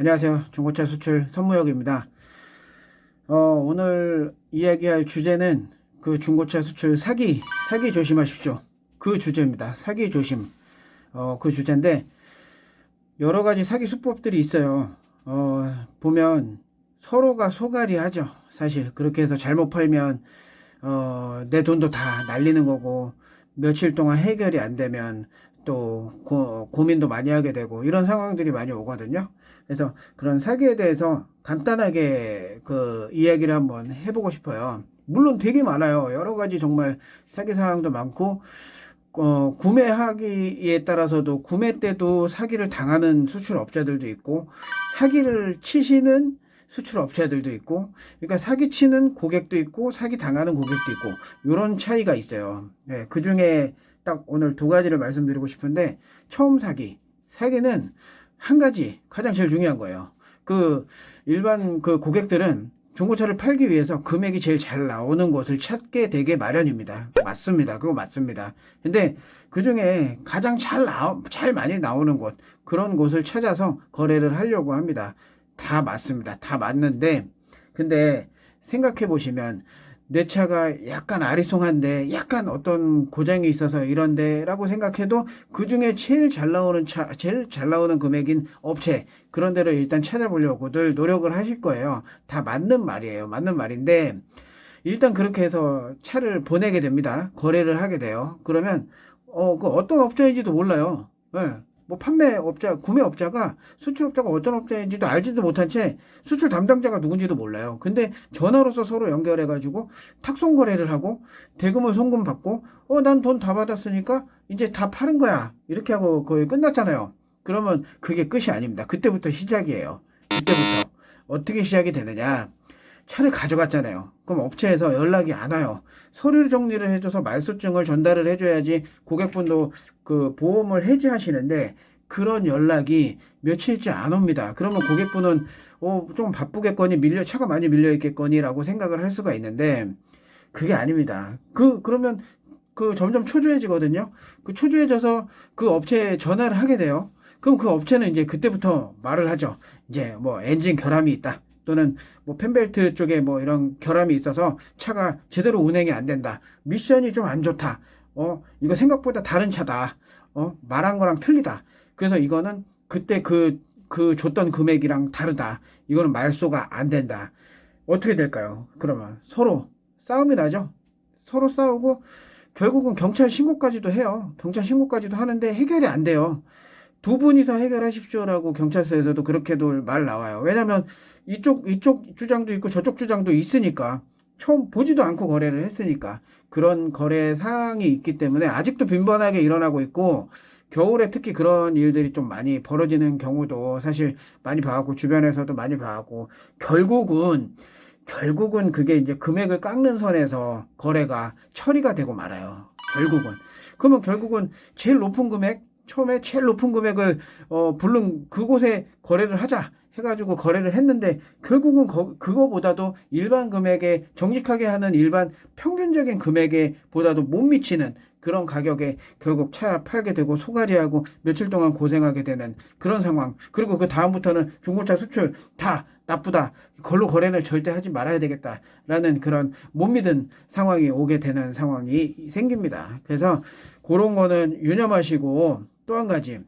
안녕하세요. 중고차 수출 선무역입니다. 오늘 이야기할 주제는 그 중고차 수출 사기 조심하십시오. 그 주제입니다. 사기 조심. 그 주제인데 여러 가지 사기 수법들이 있어요. 보면 서로가 소갈이 하죠. 사실 그렇게 해서 잘못 팔면 내 돈도 다 날리는 거고 며칠 동안 해결이 안 되면 또 고민도 많이 하게 되고 이런 상황들이 많이 오거든요. 그래서 그런 사기에 대해서 간단하게 그 이야기를 한번 해보고 싶어요. 물론 되게 많아요. 여러 가지 정말 사기 사항도 많고 구매하기에 따라서도 구매 때도 사기를 당하는 수출업자들도 있고 사기를 치시는 수출업체들도 있고, 그러니까 사기치는 고객도 있고 사기 당하는 고객도 있고 이런 차이가 있어요. 네, 그 중에 딱 오늘 두 가지를 말씀드리고 싶은데, 처음 사기는 한 가지 가장 제일 중요한 거예요. 그 일반 그 고객들은 중고차를 팔기 위해서 금액이 제일 잘 나오는 곳을 찾게 되게 마련입니다. 맞습니다. 그거 맞습니다. 근데 그 중에 가장 잘 많이 나오는 곳, 그런 곳을 찾아서 거래를 하려고 합니다. 다 맞습니다. 다 맞는데, 근데 생각해 보시면 내 차가 약간 아리송한데 약간 어떤 고장이 있어서 이런데 라고 생각해도 그 중에 제일 잘 나오는 제일 잘 나오는 금액인 업체, 그런 데를 일단 찾아보려고들 노력을 하실 거예요. 다 맞는 말이에요. 맞는 말인데, 일단 그렇게 해서 차를 보내게 됩니다. 거래를 하게 돼요. 그러면 그 어떤 업자인지도 몰라요. 예. 뭐 판매업자, 구매업자가, 수출업자가 어떤 업자인지도 알지도 못한 채 수출 담당자가 누군지도 몰라요. 근데 전화로서 서로 연결해가지고 탁송 거래를 하고 대금을 송금 받고 난 돈 다 받았으니까 이제 다 파는 거야. 이렇게 하고 거의 끝났잖아요. 그러면 그게 끝이 아닙니다. 그때부터 시작이에요. 이때부터 어떻게 시작이 되느냐? 차를 가져갔잖아요. 그럼 업체에서 연락이 안 와요. 서류 정리를 해줘서 말소증을 전달을 해줘야지 고객분도 그 보험을 해지하시는데, 그런 연락이 며칠째 안 옵니다. 그러면 고객분은 좀 바쁘겠거니, 차가 많이 밀려 있겠거니라고 생각을 할 수가 있는데, 그게 아닙니다. 그러면 그 점점 초조해지거든요. 그 초조해져서 그 업체에 전화를 하게 돼요. 그럼 그 업체는 이제 그때부터 말을 하죠. 이제 뭐 엔진 결함이 있다, 또는 뭐 펜벨트 쪽에 뭐 이런 결함이 있어서 차가 제대로 운행이 안 된다, 미션이 좀 안 좋다, 이거 생각보다 다른 차다, 말한 거랑 틀리다, 그래서 이거는 그때 그 줬던 금액이랑 다르다, 이거는 말소가 안 된다. 어떻게 될까요? 그러면 서로 싸움이 나죠. 서로 싸우고 결국은 경찰 신고까지도 해요. 경찰 신고까지도 하는데 해결이 안 돼요. 두 분이서 해결하십시오라고 경찰서에서도 그렇게도 말 나와요. 왜냐면 이쪽 주장도 있고 저쪽 주장도 있으니까, 처음 보지도 않고 거래를 했으니까. 그런 거래 사항이 있기 때문에 아직도 빈번하게 일어나고 있고, 겨울에 특히 그런 일들이 좀 많이 벌어지는 경우도 사실 많이 봐왔고, 주변에서도 많이 봐왔고, 결국은 그게 이제 금액을 깎는 선에서 거래가 처리가 되고 말아요. 그러면 결국은 제일 높은 금액, 처음에 제일 높은 금액을 부른 그곳에 거래를 하자 해가지고 거래를 했는데, 결국은 그거보다도 일반 금액에, 정직하게 하는 일반 평균적인 금액에 보다도 못 미치는 그런 가격에 결국 차 팔게 되고 소가리하고 며칠 동안 고생하게 되는 그런 상황. 그리고 그 다음부터는 중고차 수출 다 나쁘다, 걸로 거래는 절대 하지 말아야 되겠다라는 그런 못 믿은 상황이 오게 되는 상황이 생깁니다. 그래서 그런 거는 유념하시고, 또 한 가지,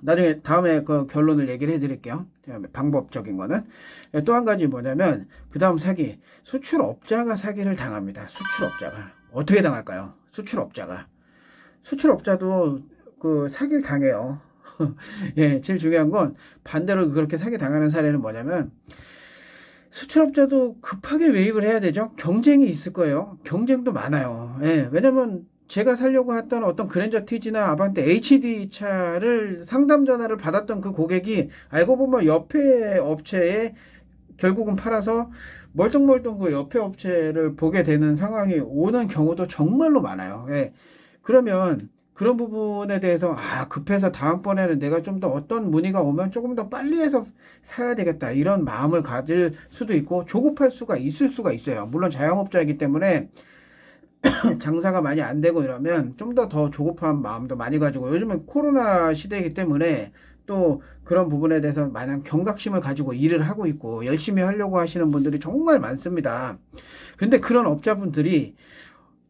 나중에 다음에 그 결론을 얘기를 해드릴게요. 방법적인 거는. 또 한 가지 뭐냐면, 그 다음 사기, 수출업자가 사기를 당합니다. 수출업자가 어떻게 당할까요? 수출업자도 그 사기를 당해요. 예, 제일 중요한 건 반대로 그렇게 사기 당하는 사례는 뭐냐면, 수출업자도 급하게 매입을 해야 되죠. 경쟁이 있을 거예요. 경쟁도 많아요. 예, 왜냐면 제가 살려고 했던 어떤 그랜저 TG나 아반떼 HD 차를 상담 전화를 받았던 그 고객이 알고 보면 옆에 업체에 결국은 팔아서 멀뚱멀뚱 그 옆에 업체를 보게 되는 상황이 오는 경우도 정말로 많아요. 예. 그러면 그런 부분에 대해서 급해서 다음번에는 내가 좀 더 어떤 문의가 오면 조금 더 빨리 해서 사야 되겠다, 이런 마음을 가질 수도 있고, 조급할 수가 있을 수가 있어요. 물론 자영업자이기 때문에 장사가 많이 안 되고 이러면 좀 더 조급한 마음도 많이 가지고, 요즘은 코로나 시대이기 때문에 또 그런 부분에 대해서 마냥 경각심을 가지고 일을 하고 있고 열심히 하려고 하시는 분들이 정말 많습니다. 근데 그런 업자분들이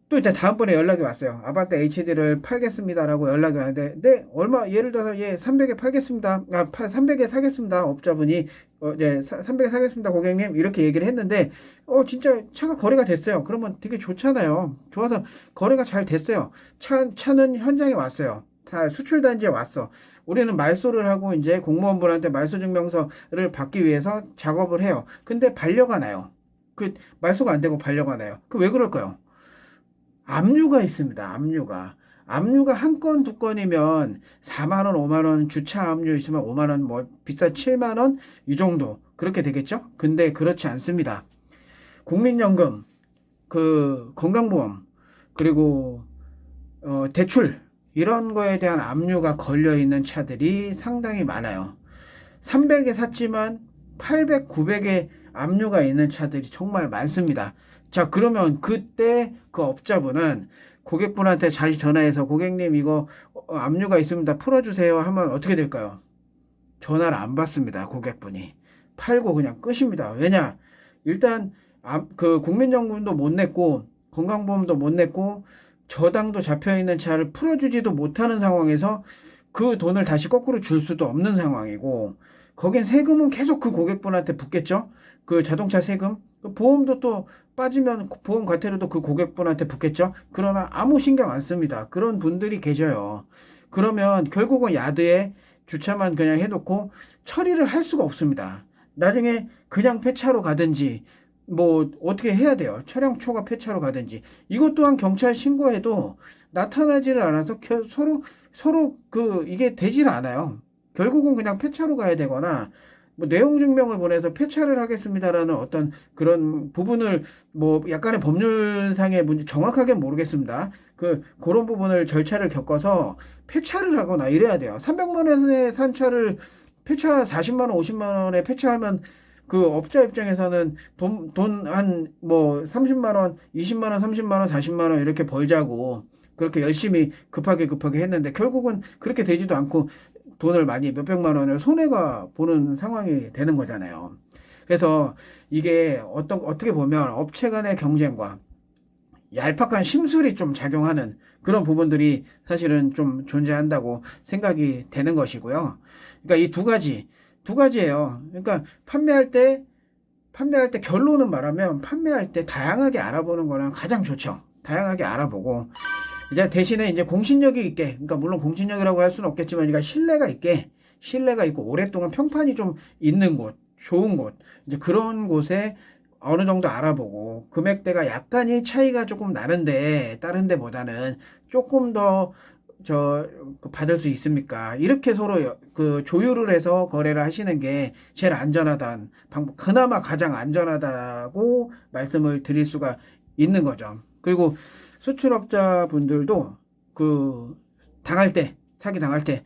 또 이제 다음번에 연락이 왔어요. 아바타 HD를 팔겠습니다라고 연락이 왔는데, 네, 얼마, 예를 들어서, 예, 300에 팔겠습니다. 300에 사겠습니다. 업자분이, 네, 300에 사겠습니다. 고객님. 이렇게 얘기를 했는데, 진짜 차가 거래가 됐어요. 그러면 되게 좋잖아요. 좋아서 거래가 잘 됐어요. 차는 현장에 왔어요. 다 수출단지에 왔어. 우리는 말소를 하고 이제 공무원분한테 말소 증명서를 받기 위해서 작업을 해요. 근데 반려가 나요. 그 말소가 안 되고 반려가 나요. 그 왜 그럴까요? 압류가 있습니다. 압류가 한 건, 두 건이면 4만 원, 5만 원 주차 압류 있으면 5만 원, 뭐 비싸 7만 원 이 정도 그렇게 되겠죠? 근데 그렇지 않습니다. 국민연금, 그 건강보험, 그리고 대출 이런 거에 대한 압류가 걸려 있는 차들이 상당히 많아요. 300에 샀지만 800, 900에 압류가 있는 차들이 정말 많습니다. 자, 그러면 그때 그 업자분은 고객분한테 다시 전화해서 고객님 이거 압류가 있습니다. 풀어주세요 하면 어떻게 될까요? 전화를 안 받습니다. 고객분이. 팔고 그냥 끝입니다. 왜냐? 일단 그 국민연금도 못 냈고 건강보험도 못 냈고 저당도 잡혀있는 차를 풀어주지도 못하는 상황에서 그 돈을 다시 거꾸로 줄 수도 없는 상황이고 거긴 세금은 계속 그 고객분한테 붙겠죠. 그 자동차 세금, 그 보험도 또 빠지면 보험 과태료도 그 고객분한테 붙겠죠. 그러나 아무 신경 안 씁니다. 그런 분들이 계셔요. 그러면 결국은 야드에 주차만 그냥 해놓고 처리를 할 수가 없습니다. 나중에 그냥 폐차로 가든지 뭐 어떻게 해야 돼요. 차량 초과 폐차로 가든지 이것 또한 경찰 신고해도 나타나지를 않아서 서로 그 이게 되질 않아요. 결국은 그냥 폐차로 가야 되거나 뭐 내용 증명을 보내서 폐차를 하겠습니다라는 어떤 그런 부분을 뭐 약간의 법률상의 문제 정확하게 모르겠습니다. 그런 부분을 절차를 겪어서 폐차를 하거나 이래야 돼요. 300만 원에 산 차를 폐차 40만 원, 50만 원에 폐차하면 그 업자 입장에서는 돈 한 뭐 30만 원, 20만 원, 30만 원, 40만 원 이렇게 벌자고 그렇게 열심히 급하게 했는데 결국은 그렇게 되지도 않고 돈을 많이 몇백만 원을 손해가 보는 상황이 되는 거잖아요. 그래서 이게 어떻게 보면 업체 간의 경쟁과 얄팍한 심술이 좀 작용하는 그런 부분들이 사실은 좀 존재한다고 생각이 되는 것이고요. 그러니까 이 두 가지예요. 그러니까 판매할 때 결론은 말하면 판매할 때 다양하게 알아보는 거는 가장 좋죠. 다양하게 알아보고 이제 대신에 이제 공신력이 있게, 그러니까 물론 공신력이라고 할 수는 없겠지만, 그러니까 신뢰가 있고 오랫동안 평판이 좀 있는 곳, 좋은 곳, 이제 그런 곳에 어느 정도 알아보고 금액대가 약간의 차이가 조금 나는데 다른 데보다는 조금 더 받을 수 있습니까? 이렇게 서로 그 조율을 해서 거래를 하시는 게 제일 안전하다는 방법, 그나마 가장 안전하다고 말씀을 드릴 수가 있는 거죠. 그리고 수출업자 분들도 사기 당할 때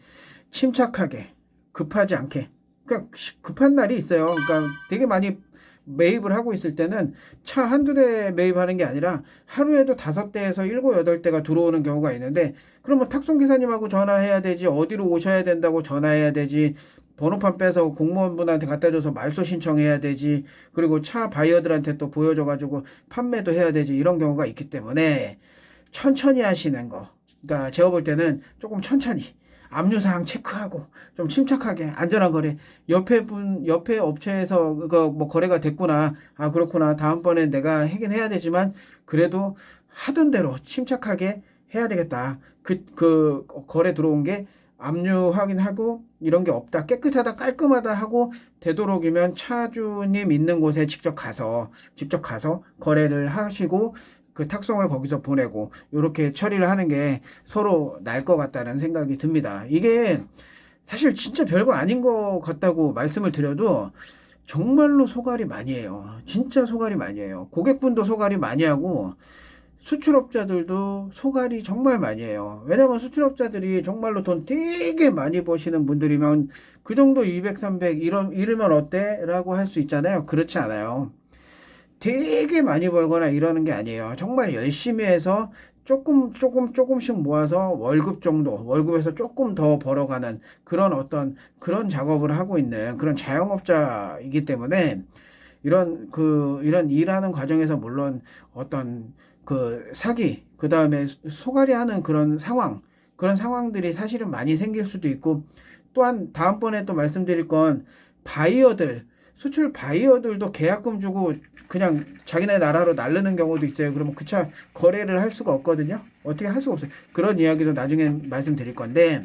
침착하게, 급하지 않게, 그러니까 급한 날이 있어요. 그러니까 되게 많이 매입을 하고 있을 때는 차 한두 대 매입하는 게 아니라 하루에도 5대에서 7, 8대가 들어오는 경우가 있는데 그러면 탁송기사님하고 전화해야 되지, 어디로 오셔야 된다고 전화해야 되지, 번호판 빼서 공무원분한테 갖다 줘서 말소 신청해야 되지, 그리고 차 바이어들한테 또 보여줘가지고 판매도 해야 되지, 이런 경우가 있기 때문에 천천히 하시는 거. 그러니까 제가 볼 때는 조금 천천히 압류사항 체크하고 좀 침착하게 안전한 거래. 옆에 업체에서 뭐 거래가 됐구나. 아, 그렇구나. 다음번엔 내가 하긴 해야 되지만 그래도 하던 대로 침착하게 해야 되겠다. 그 거래 들어온 게 압류 확인하고 이런 게 없다. 깨끗하다, 깔끔하다 하고 되도록이면 차주님 있는 곳에 직접 가서 거래를 하시고 그 탁송을 거기서 보내고 이렇게 처리를 하는 게 서로 나을 것 같다는 생각이 듭니다. 이게 사실 진짜 별거 아닌 것 같다고 말씀을 드려도 정말로 소갈이 많이 해요. 진짜 소갈이 많이 해요. 고객분도 소갈이 많이 하고 수출업자들도 소갈이 정말 많이 해요. 왜냐면 수출업자들이 정말로 돈 되게 많이 버시는 분들이면 그 정도 200, 300 이러면 어때? 라고 할 수 있잖아요. 그렇지 않아요. 되게 많이 벌거나 이러는 게 아니에요. 정말 열심히 해서 조금씩 모아서 월급 정도, 월급에서 조금 더 벌어가는 그런 작업을 하고 있는 그런 자영업자이기 때문에 이런 일하는 과정에서 물론 어떤 그 사기, 그 다음에 소갈이 하는 그런 상황들이 사실은 많이 생길 수도 있고, 또한 다음번에 또 말씀드릴 건 바이어들, 수출 바이어들도 계약금 주고 그냥 자기네 나라로 날르는 경우도 있어요. 그러면 그 차 거래를 할 수가 없거든요. 어떻게 할 수가 없어요. 그런 이야기도 나중에 말씀드릴 건데,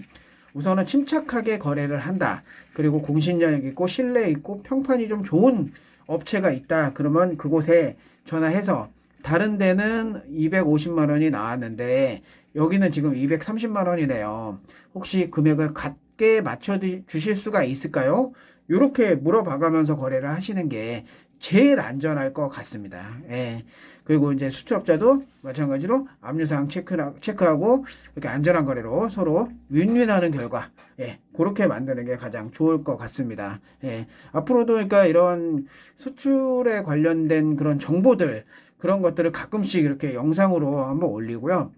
우선은 침착하게 거래를 한다. 그리고 공신력 있고 신뢰 있고 평판이 좀 좋은 업체가 있다. 그러면 그곳에 전화해서, 다른 데는 250만 원이 나왔는데 여기는 지금 230만 원이네요. 혹시 금액을 같게 맞춰 주실 수가 있을까요? 이렇게 물어봐가면서 거래를 하시는 게 제일 안전할 것 같습니다. 예. 그리고 이제 수출업자도 마찬가지로 압류사항 체크하고 이렇게 안전한 거래로 서로 윈윈하는 결과, 예, 그렇게 만드는 게 가장 좋을 것 같습니다. 예. 앞으로도 그러니까 이런 수출에 관련된 그런 정보들, 그런 것들을 가끔씩 이렇게 영상으로 한번 올리고요.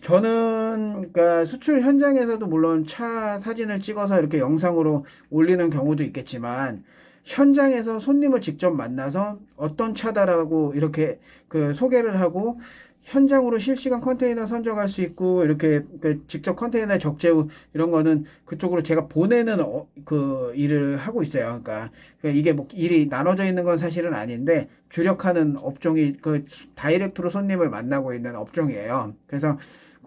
저는 그러니까 수출 현장에서도 물론 차 사진을 찍어서 이렇게 영상으로 올리는 경우도 있겠지만, 현장에서 손님을 직접 만나서 어떤 차다라고 이렇게 그 소개를 하고 현장으로 실시간 컨테이너 선정할 수 있고, 이렇게 그 직접 컨테이너 적재우 이런 거는 그쪽으로 제가 보내는 그 일을 하고 있어요. 그러니까 이게 뭐 일이 나눠져 있는 건 사실은 아닌데 주력하는 업종이 그 다이렉트로 손님을 만나고 있는 업종이에요. 그래서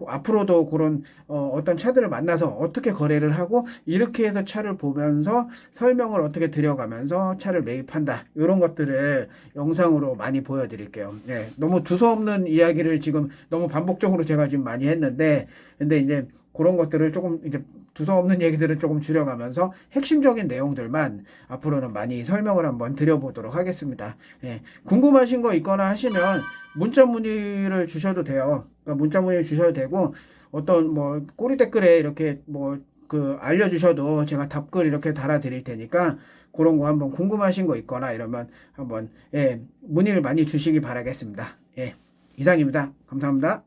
앞으로도 그런 어떤 차들을 만나서 어떻게 거래를 하고 이렇게 해서 차를 보면서 설명을 어떻게 드려가면서 차를 매입한다, 이런 것들을 영상으로 많이 보여드릴게요. 네, 너무 두서없는 이야기를 지금 너무 반복적으로 제가 지금 많이 했는데, 근데 이제 그런 것들을 조금 이제 두서없는 얘기들을 조금 줄여가면서 핵심적인 내용들만 앞으로는 많이 설명을 한번 드려보도록 하겠습니다. 예, 궁금하신 거 있거나 하시면 문자 문의를 주셔도 돼요. 그러니까 문자 문의 주셔도 되고, 어떤 뭐 꼬리 댓글에 이렇게 뭐 그 알려주셔도 제가 답글 이렇게 달아드릴 테니까, 그런 거 한번 궁금하신 거 있거나 이러면 한번, 예, 문의를 많이 주시기 바라겠습니다. 예, 이상입니다. 감사합니다.